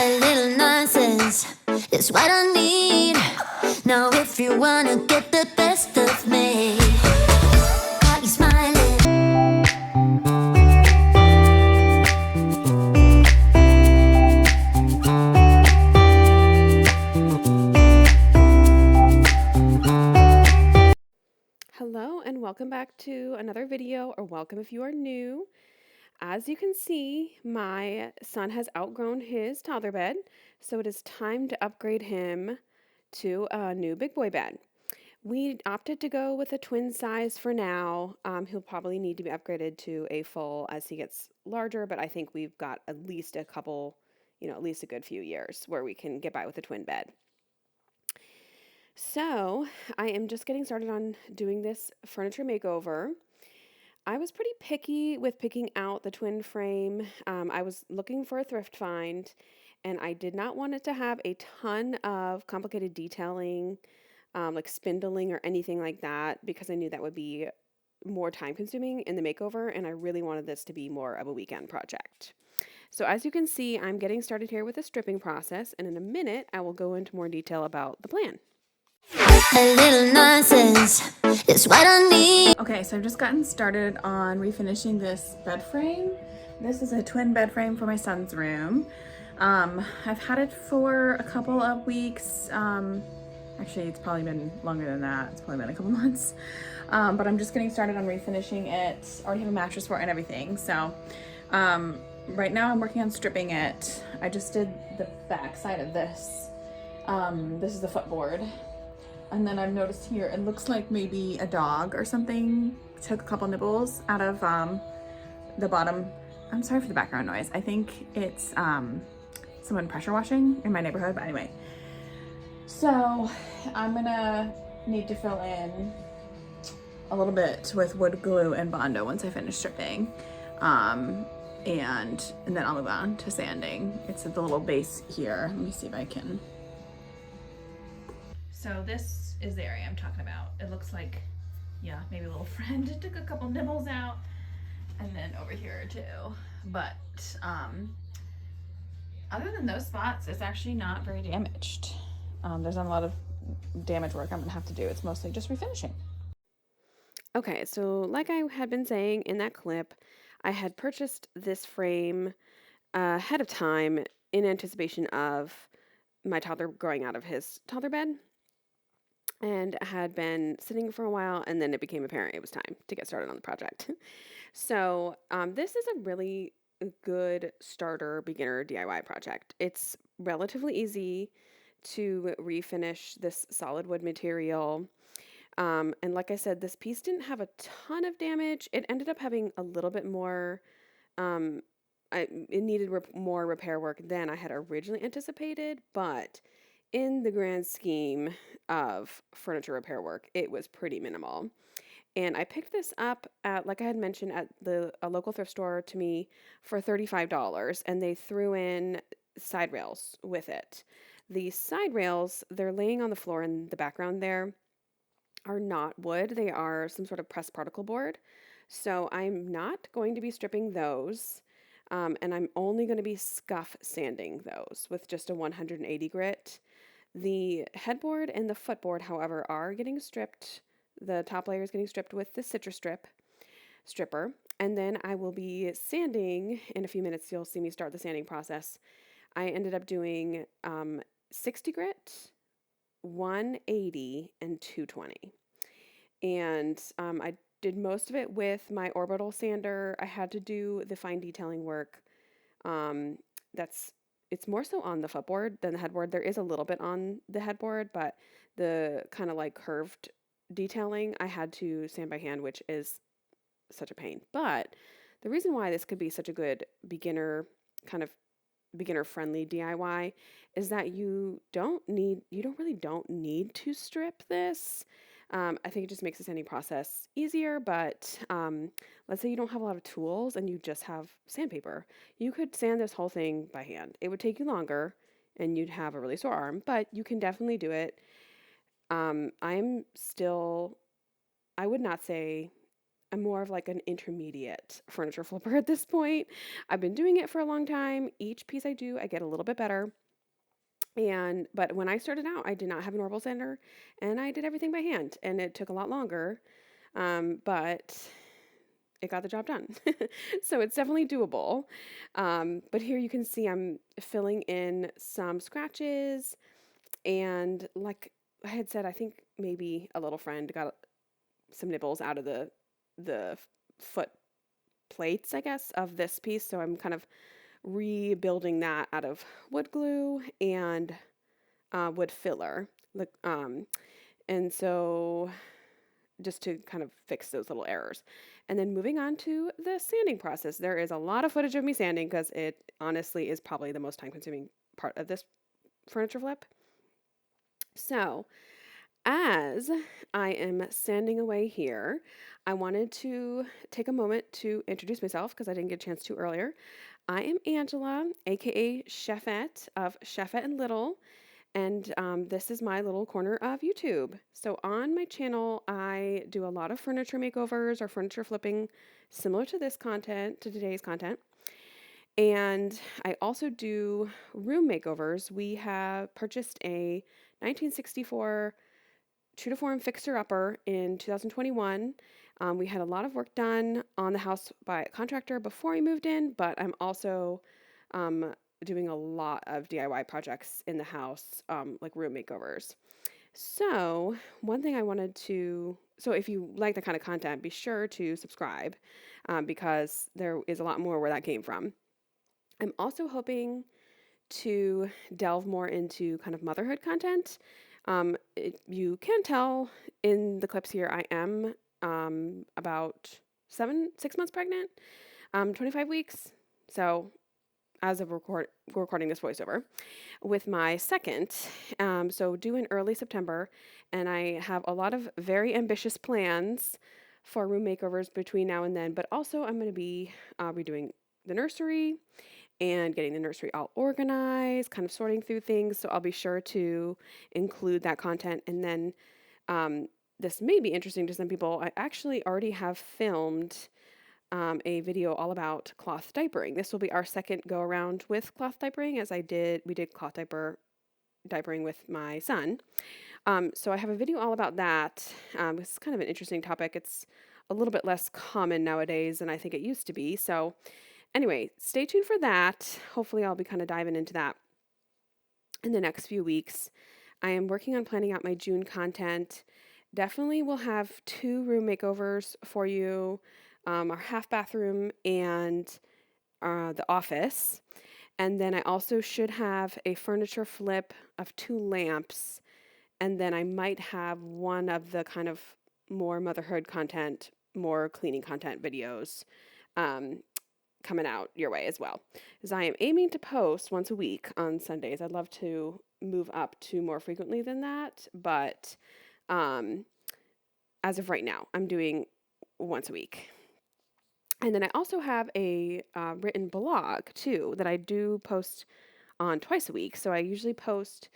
A little nonsense is what I need. Now if you wanna get the best of me, got you smiling. Hello and welcome back to another video, or welcome if you are new. As you can see, my son has outgrown his toddler bed, so it is time to upgrade him to a new big boy bed. We opted to go with a twin size for now. He'll probably need to be upgraded to a full as he gets larger, but I think we've got at least a couple, at least a good few years where we can get by with a twin bed. So I am just getting started on doing this furniture makeover. I was pretty picky with picking out the twin frame. I was looking for a thrift find, and I did not want it to have a ton of complicated detailing, like spindling or anything like that, because I knew that would be more time consuming in the makeover, and I really wanted this to be more of a weekend project. So as you can see, I'm getting started here with the stripping process, and in a minute, I will go into more detail about the plan. A little nonsense is what I need. Okay, so I've just gotten started on refinishing this bed frame. This is a twin bed frame for my son's room. I've had it for a couple of weeks. Actually, it's probably been longer than that. It's probably been a couple months. But I'm just getting started on refinishing it. Already have a mattress for it and everything. So right now I'm working on stripping it. I just did the back side of this. This is the footboard. And then I've noticed here, it looks like maybe a dog or something took a couple nibbles out of the bottom. I'm sorry for the background noise. I think it's someone pressure washing in my neighborhood, but anyway. So I'm gonna need to fill in a little bit with wood glue and Bondo once I finish stripping. And then I'll move on to sanding. It's at the little base here. Let me see if I can. So this is the area I'm talking about. It looks like, yeah, maybe a little friend took a couple nibbles out, and then over here too. But other than those spots, it's actually not very damaged. There's not a lot of damage work I'm gonna have to do. It's mostly just refinishing. Okay, so like I had been saying in that clip, I had purchased this frame ahead of time in anticipation of my toddler growing out of his toddler bed, and had been sitting for a while, and then it became apparent it was time to get started on the project. So this is a really good starter beginner DIY project. It's relatively easy to refinish this solid wood material. And like I said, this piece didn't have a ton of damage. It ended up having a little bit more, it needed more repair work than I had originally anticipated, but in the grand scheme of furniture repair work, it was pretty minimal. And I picked this up at, like I had mentioned, at a local thrift store to me for $35, and they threw in side rails with it. The side rails, they're laying on the floor in the background there, are not wood. They are some sort of pressed particle board. So I'm not going to be stripping those. And I'm only going to be scuff sanding those with just a 180 grit. The headboard and the footboard, however, are getting stripped. The top layer is getting stripped with the citrus stripper. And then I will be sanding in a few minutes. You'll see me start the sanding process. I ended up doing 60 grit, 180, and 220. And I did most of it with my orbital sander. I had to do the fine detailing work. It's more so on the footboard than the headboard. There is a little bit on the headboard, but the kind of like curved detailing I had to sand by hand, which is such a pain. But the reason why this could be such a good beginner friendly DIY is that you really don't need to strip this. I think it just makes the sanding process easier, but let's say you don't have a lot of tools and you just have sandpaper. You could sand this whole thing by hand. It would take you longer and you'd have a really sore arm, but you can definitely do it. I would not say I'm more of like an intermediate furniture flipper at this point. I've been doing it for a long time. Each piece I do, I get a little bit better. But when I started out, I did not have an orbital sander, and I did everything by hand, and it took a lot longer. But it got the job done. So it's definitely doable. But here you can see I'm filling in some scratches, and like I had said, I think maybe a little friend got some nibbles out of the foot plates, I guess, of this piece. So I'm kind of rebuilding that out of wood glue and wood filler. And so just to kind of fix those little errors. And then moving on to the sanding process. There is a lot of footage of me sanding because it honestly is probably the most time consuming part of this furniture flip. So as I am sanding away here, I wanted to take a moment to introduce myself because I didn't get a chance to earlier. I am Angela, aka Chefette of Chefette and Little, and this is my little corner of YouTube. So on my channel, I do a lot of furniture makeovers or furniture flipping, similar to today's content. And I also do room makeovers. We have purchased a 1964 true to form fixer-upper in 2021. We had a lot of work done on the house by a contractor before we moved in, but I'm also doing a lot of DIY projects in the house, like room makeovers. So if you like the kind of content, be sure to subscribe because there is a lot more where that came from. I'm also hoping to delve more into kind of motherhood content. You can tell in the clips here, I am about 6 months pregnant, 25 weeks. So as of recording this voiceover with my second, so due in early September, and I have a lot of very ambitious plans for room makeovers between now and then, but also I'm going to be redoing the nursery and getting the nursery all organized, kind of sorting through things. So I'll be sure to include that content. And then this may be interesting to some people. I actually already have filmed a video all about cloth diapering. This will be our second go around with cloth diapering, as we did cloth diapering with my son. So I have a video all about that. It's kind of an interesting topic. It's a little bit less common nowadays than I think it used to be. So anyway, stay tuned for that. Hopefully I'll be kind of diving into that in the next few weeks. I am working on planning out my June content. Definitely will have 2 room makeovers for you, our half bathroom and the office. And then I also should have a furniture flip of 2 lamps. And then I might have one of the kind of more motherhood content, more cleaning content videos coming out your way as well. As I am aiming to post once a week on Sundays. I'd love to move up to more frequently than that, but as of right now, I'm doing once a week. And then I also have a written blog too that I do post on twice a week. So I usually post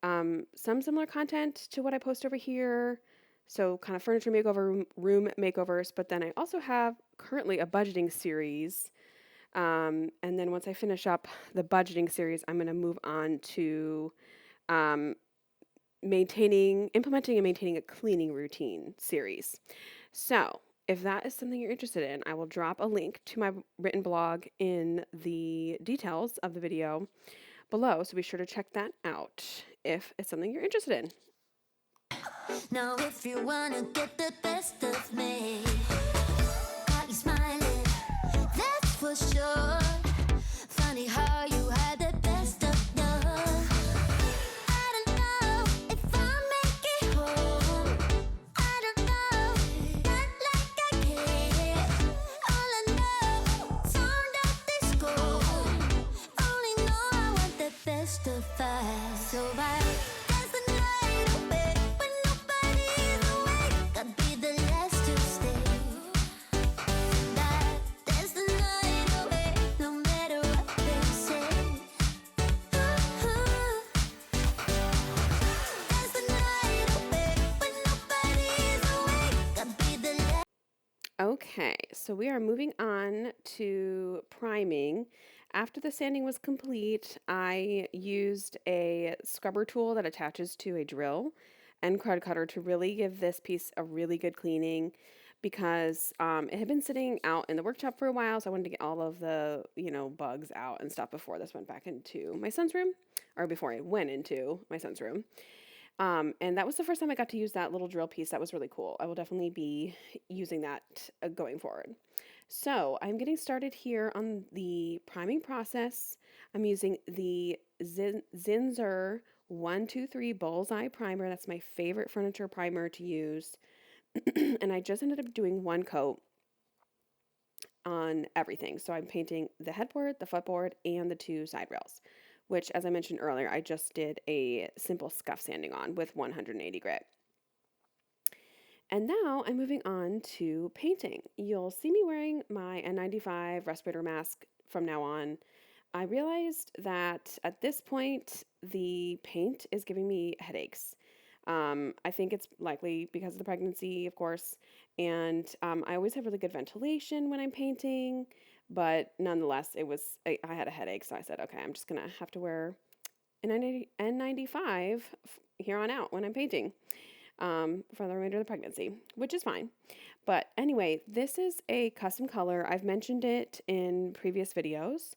some similar content to what I post over here. So kind of furniture makeover, room makeovers, but then I also have currently a budgeting series. And then once I finish up the budgeting series, I'm going to move on to implementing and maintaining a cleaning routine series. So if that is something you're interested in, I will drop a link to my written blog in the details of the video below. So be sure to check that out if it's something you're interested in. Now if you wanna get the best of me, got you smiling, that's for sure. Funny how you had the best of love. I don't know if I'll make it home. I don't know, not like I care. All I know, sound of this go. Only know I want the best of us. So I dance the night away when nobody's awake. I'd be the last to stay. Dance the night away, no matter what they say. Dance the night away when nobody's awake. I'd be the last. Okay, so we are moving on to priming. After the sanding was complete, I used a scrubber tool that attaches to a drill and card cutter to really give this piece a really good cleaning because it had been sitting out in the workshop for a while, so I wanted to get all of the, bugs out and stuff before this went back into my son's room, or before I went into my son's room. And that was the first time I got to use that little drill piece. That was really cool. I will definitely be using that going forward. So I'm getting started here on the priming process. I'm using the Zinsser 123 Bullseye Primer. That's my favorite furniture primer to use. And I just ended up doing one coat on everything. So I'm painting the headboard, the footboard, and the two side rails, which, as I mentioned earlier, I just did a simple scuff sanding on with 180 grit. And now I'm moving on to painting. You'll see me wearing my N95 respirator mask from now on. I realized that at this point, the paint is giving me headaches. I think it's likely because of the pregnancy, of course, and I always have really good ventilation when I'm painting, but nonetheless, I had a headache, so I said, okay, I'm just gonna have to wear an N95 here on out when I'm painting for the remainder of the pregnancy, which is fine. But anyway, this is a custom color. I've mentioned it in previous videos,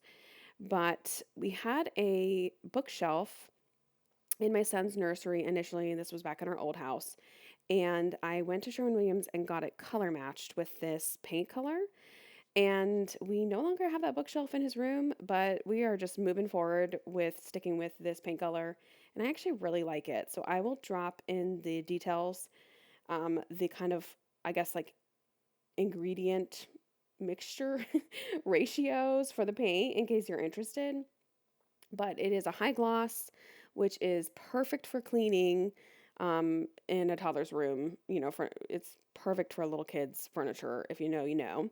but we had a bookshelf in my son's nursery initially, and this was back in our old house. And I went to Sherwin Williams and got it color matched with this paint color. And we no longer have that bookshelf in his room, but we are just moving forward with sticking with this paint color. And I actually really like it. So I will drop in the details, the kind of, I guess, like ingredient mixture ratios for the paint in case you're interested. But it is a high gloss, which is perfect for cleaning in a toddler's room. It's perfect for a little kid's furniture. If you know, you know.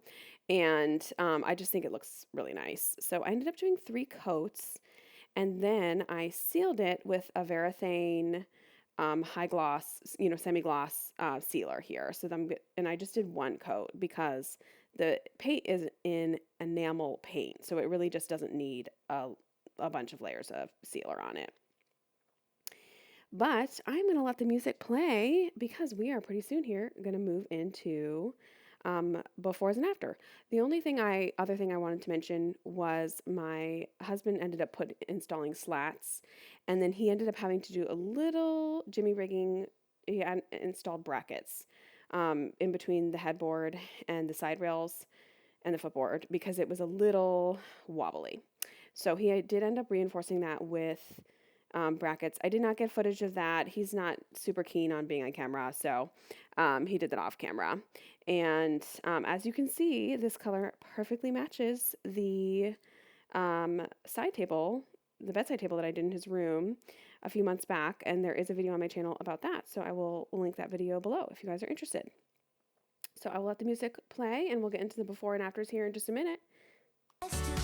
And I just think it looks really nice. So I ended up doing 3 coats, and then I sealed it with a Varathane high gloss, semi-gloss sealer here. And I just did 1 coat because the paint is in enamel paint, so it really just doesn't need a bunch of layers of sealer on it. But I'm going to let the music play because we are pretty soon here going to move into befores and after. The only other thing I wanted to mention was my husband ended up installing slats, and then he ended up having to do a little jimmy rigging. He had installed brackets in between the headboard and the side rails and the footboard because it was a little wobbly. So he did end up reinforcing that with brackets. I did not get footage of that. He's not super keen on being on camera, so he did that off camera. And as you can see, this color perfectly matches the side table, the bedside table that I did in his room a few months back, and there is a video on my channel about that, so I will link that video below if you guys are interested. So I will let the music play, and we'll get into the before and afters here in just a minute. I still